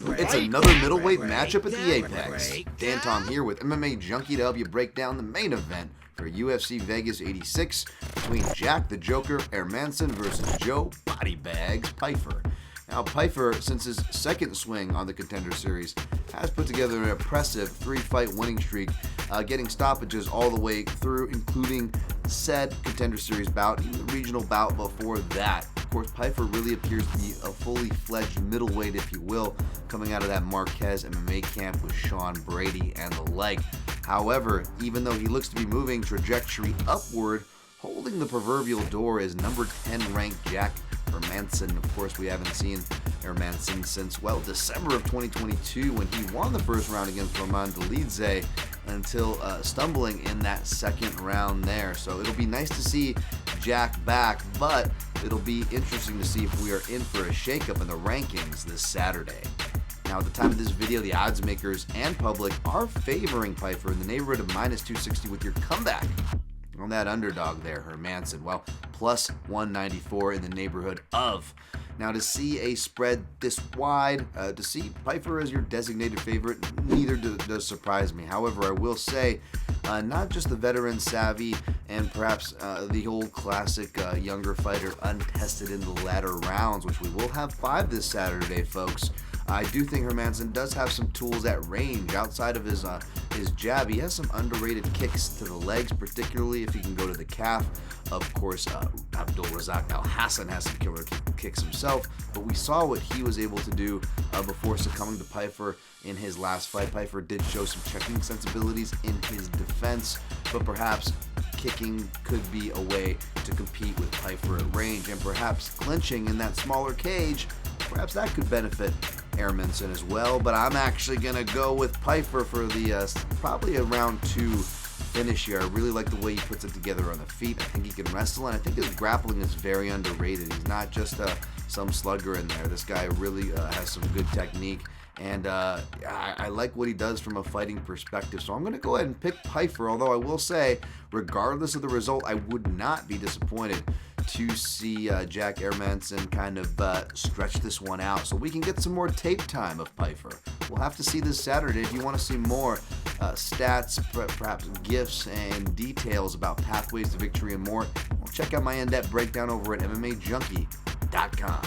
It's another middleweight matchup at the Apex. Dan Tom here with MMA Junkie to help you break down the main event for UFC Vegas 86 between Jack the Joker Hermansson versus Joe Bodybags Pyfer. Now, Pyfer, since his second swing on the Contender Series, has put together an impressive 3-fight winning streak, getting stoppages all the way through, including said Contender Series bout, even the regional bout before that. Of course, Pyfer really appears to be a fully fledged middleweight, if you will, coming out of that Marquez MMA camp with Sean Brady and the like. However, even though he looks to be moving trajectory upward, holding the proverbial door is number 10 ranked Jack Hermansson. Of course, we haven't seen Hermansson since, well, December of 2022 when he won the first round against Roman Dolidze until stumbling in that second round there. So it'll be nice to see Jack back, but it'll be interesting to see if we are in for a shakeup in the rankings this Saturday. Now, at the time of this video, the odds makers and public are favoring Pyfer in the neighborhood of -260 with your comeback on that underdog there, Hermansson. Well, plus 194 in the neighborhood of. Now, to see a spread this wide, to see Pyfer as your designated favorite, neither does surprise me. However, I will say, not just the veteran savvy and perhaps the old classic younger fighter untested in the latter rounds, which we will have 5 this Saturday, folks. I do think Hermansson does have some tools at range. Outside of his jab, he has some underrated kicks to the legs, particularly if he can go to the calf. Of course, Abdul Razak Al Hassan has some killer kicks himself, but we saw what he was able to do before succumbing to Pyfer in his last fight. Pyfer did show some checking sensibilities in his defense, but perhaps kicking could be a way to compete with Pyfer at range, and perhaps clinching in that smaller cage, perhaps that could benefit Hermansson as well. But I'm actually going to go with Pyfer for the probably a round 2 finish here. I really like the way he puts it together on the feet. I think he can wrestle, and I think his grappling is very underrated. He's not just some slugger in there. This guy really has some good technique, and I like what he does from a fighting perspective. So I'm going to go ahead and pick Pyfer, although I will say, regardless of the result, I would not be disappointed to see Jack Hermansson kind of stretch this one out so we can get some more tape time of Pyfer. We'll have to see this Saturday. If you want to see more stats, perhaps gifs and details about pathways to victory and more, well, check out my in-depth breakdown over at MMAJunkie.com.